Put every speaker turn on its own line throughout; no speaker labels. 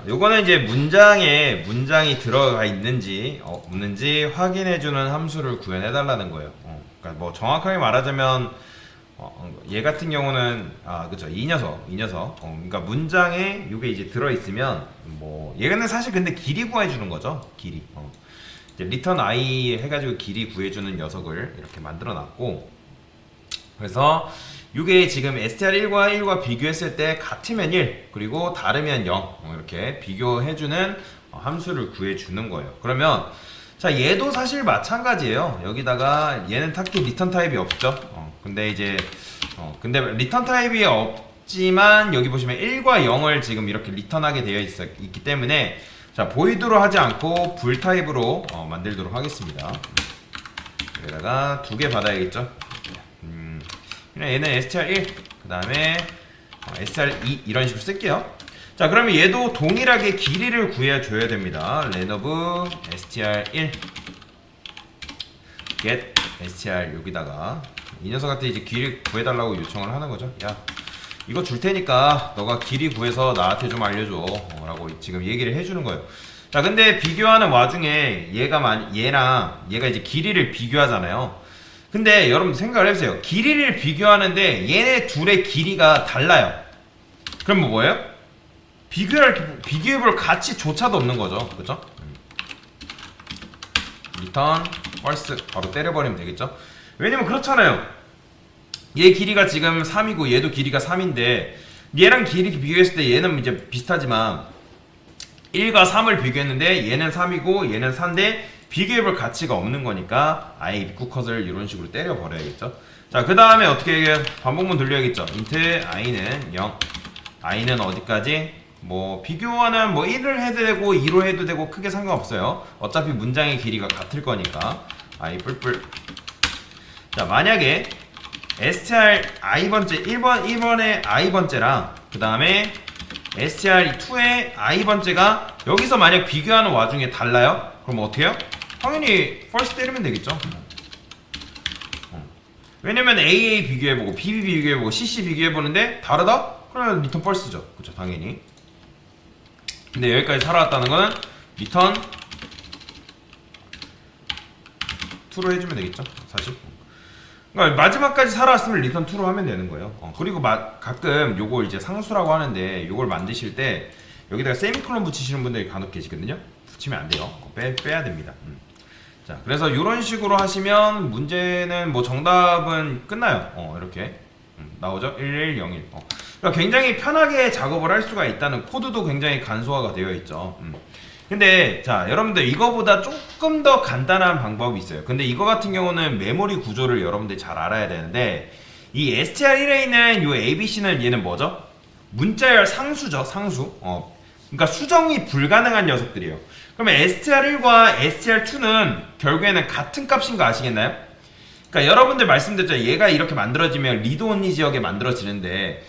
요거는 이제 문장이 들어가 있는지 없는지 확인해주는 함수를 구현해달라는 거예요. 그러니까 뭐 정확하게 말하자면 얘 같은 경우는 그쵸, 이 녀석 그러니까 문장에 요게 이제 들어있으면 뭐 얘는 사실 근데 길이 구해주는 거죠. 길이. 이제 return i 해가지고 길이 구해주는 녀석을 이렇게 만들어놨고, 그래서 이게 지금 str1과 1과 비교했을 때 같으면 1 그리고 다르면 0 이렇게 비교해주는 함수를 구해주는 거예요. 그러면 자, 얘도 사실 마찬가지예요. 여기다가 얘는 딱히 리턴 타입이 없죠. 근데 이제 근데 리턴 타입이 없지만 여기 보시면 1과 0을 지금 이렇게 리턴하게 되어 있기 때문에 자, 보이드로 하지 않고 불 타입으로 만들도록 하겠습니다. 여기다가 두 개 받아야겠죠. 그냥 얘는 str1 그 다음에 str2 이런 식으로 쓸게요. 자, 그러면 얘도 동일하게 길이를 구해줘야 됩니다. len of str1 get str 여기다가 이 녀석한테 이제 길이 구해달라고 요청을 하는 거죠. 야, 이거 줄 테니까 너가 길이 구해서 나한테 좀 알려줘 라고 지금 얘기를 해주는 거예요. 자, 근데 비교하는 와중에 얘랑 얘가 이제 길이를 비교하잖아요. 근데 여러분 생각을 해보세요. 길이를 비교하는데 얘네 둘의 길이가 달라요. 그럼 뭐예요? 비교해볼 가치조차도 없는 거죠. 그죠? return false 바로 때려버리면 되겠죠? 왜냐면 그렇잖아요. 얘 길이가 지금 3이고 얘도 길이가 3인데 얘랑 길이 비교했을 때 얘는 이제 비슷하지만 1과 3을 비교했는데 얘는 3이고 얘는 4인데 비교해볼 가치가 없는 거니까 아예 입구 컷을 이런 식으로 때려버려야겠죠. 자, 그 다음에 어떻게 해요? 반복문 돌려야겠죠. int i는 0 i는 어디까지? 뭐 비교하는 뭐 1을 해도 되고 2로 해도 되고 크게 상관없어요. 어차피 문장의 길이가 같을 거니까 i 뿔뿔. 자, 만약에 str i번째 1번의 i번째랑 그 다음에 str2의 i번째가 여기서 만약 비교하는 와중에 달라요? 그럼 어떻게 해요? 당연히 false 때리면 되겠죠. 왜냐면 AA 비교해보고 BB 비교해보고 CC 비교해보는데 다르다? 그러면 return false죠. 그쵸, 당연히. 근데 여기까지 살아왔다는 거는 return true로 해주면 되겠죠, 사실. 그러니까 마지막까지 살아왔으면 return true로 하면 되는 거예요. 그리고 가끔 요거 이제 상수라고 하는데 요걸 만드실 때 여기다가 세미콜론 붙이시는 분들이 간혹 계시거든요. 붙이면 안 돼요. 빼야 됩니다. 자, 그래서 이런 식으로 하시면 문제는 뭐 정답은 끝나요. 이렇게 나오죠. 1101. 그러니까 굉장히 편하게 작업을 할 수가 있다는 코드도 굉장히 간소화가 되어 있죠. 근데 자, 여러분들 이거보다 조금 더 간단한 방법이 있어요. 근데 이거 같은 경우는 메모리 구조를 여러분들 잘 알아야 되는데 이 str1에 있는 요 abc는 얘는 뭐죠? 문자열 상수죠. 상수. 그러니까 수정이 불가능한 녀석들이에요. 그러면 str1과 str2는 결국에는 같은 값인 거 아시겠나요? 그러니까 여러분들 말씀드렸죠. 얘가 이렇게 만들어지면 리드 온리 지역에 만들어지는데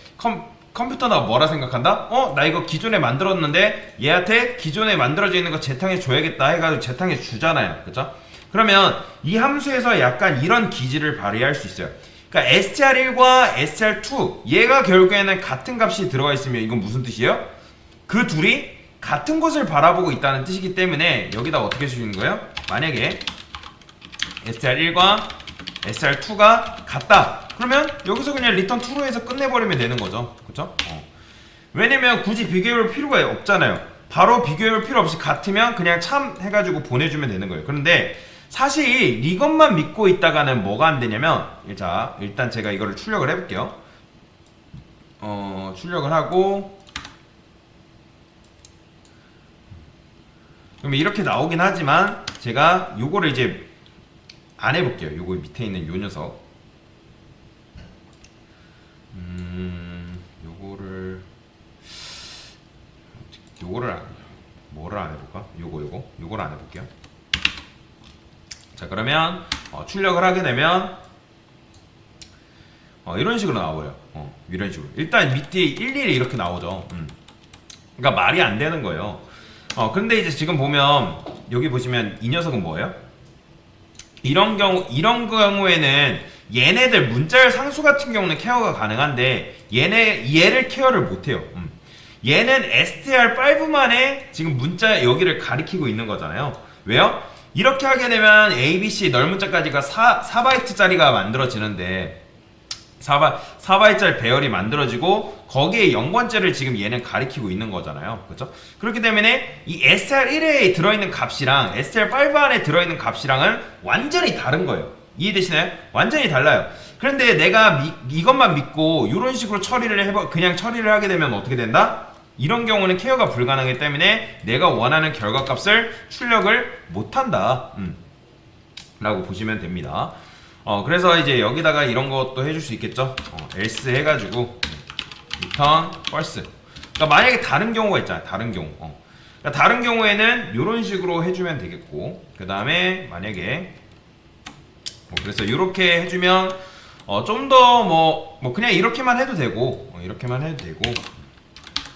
컴퓨터가 뭐라 생각한다? 나 이거 기존에 만들었는데 얘한테 기존에 만들어져 있는 거 재탕해 줘야겠다 해가지고 재탕해 주잖아요. 그쵸? 그러면 이 함수에서 약간 이런 기질을 발휘할 수 있어요. 그러니까 str1과 str2 얘가 결국에는 같은 값이 들어가 있으면 이건 무슨 뜻이에요? 그 둘이 같은 곳을 바라보고 있다는 뜻이기 때문에 여기다 어떻게 주는 거예요? 만약에 str1과 str2가 같다. 그러면 여기서 그냥 return true로 해서 끝내버리면 되는 거죠. 그쵸? 왜냐면 굳이 비교해볼 필요가 없잖아요. 바로 비교해볼 필요 없이 같으면 그냥 참 해가지고 보내주면 되는 거예요. 그런데 사실 이것만 믿고 있다가는 뭐가 안 되냐면, 자, 일단 제가 이거를 출력을 해볼게요. 출력을 하고 그러면 이렇게 나오긴 하지만 제가 요거를 이제 안 해볼게요. 요거 밑에 있는 요 녀석. 뭐를 안 해볼까? 요거를 안 해볼게요. 자, 그러면 출력을 하게 되면 이런 식으로 나와요. 이런 식으로. 일단 밑에 일일이 이렇게 나오죠. 그러니까 말이 안 되는 거예요. 근데 이제 지금 보면 여기 보시면 이 녀석은 뭐예요? 이런 경우에는 얘네들 문자열 상수 같은 경우는 케어가 가능한데 얘를 케어를 못해요. 얘는 str5만에 지금 문자 여기를 가리키고 있는 거잖아요. 왜요? 이렇게 하게 되면 ABC 넓은 자까지가 4바이트짜리가 만들어지는데 4바이트짜리 배열이 만들어지고 거기에 0번째를 지금 얘는 가리키고 있는 거잖아요. 그렇죠? 그렇기 때문에 이 STR1에 들어있는 값이랑 STR5 안에 들어있는 값이랑은 완전히 다른 거예요. 이해되시나요? 완전히 달라요. 그런데 내가 이것만 믿고 이런 식으로 그냥 처리를 하게 되면 어떻게 된다? 이런 경우는 케어가 불가능하기 때문에 내가 원하는 결과값을 출력을 못한다. 라고 보시면 됩니다. 그래서 이제 여기다가 이런 것도 해줄 수 있겠죠. else 해가지고 return false. 그러니까 만약에 다른 경우가 있잖아요. 다른 경우. 그러니까 다른 경우에는 이런 식으로 해주면 되겠고, 그 다음에 만약에 그래서 이렇게 해주면 좀 더 뭐 그냥 이렇게만 해도 되고, 이렇게만 해도 되고,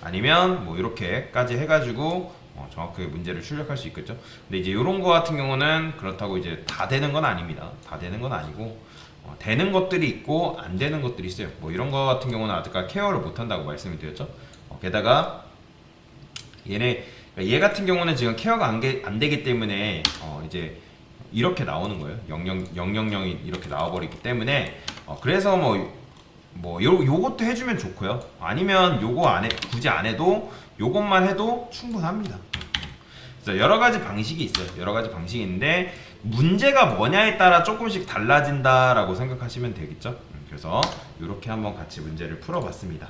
아니면 뭐 이렇게까지 해가지고 정확하게 문제를 출력할 수 있겠죠. 근데 이제 이런 거 같은 경우는 그렇다고 이제 다 되는 건 아닙니다. 다 되는 건 아니고 되는 것들이 있고 안 되는 것들이 있어요. 뭐 이런 거 같은 경우는 아까 케어를 못 한다고 말씀을 드렸죠. 게다가 얘 같은 경우는 지금 케어가 안 되기 때문에 이제 이렇게 나오는 거예요. 000이 이렇게 나와버리기 때문에 그래서 요것도 해주면 좋고요. 아니면 요거 굳이 안 해도 요것만 해도 충분합니다. 그래서 여러 가지 방식이 있어요. 여러 가지 방식이 있는데 문제가 뭐냐에 따라 조금씩 달라진다라고 생각하시면 되겠죠. 그래서 이렇게 한번 같이 문제를 풀어봤습니다.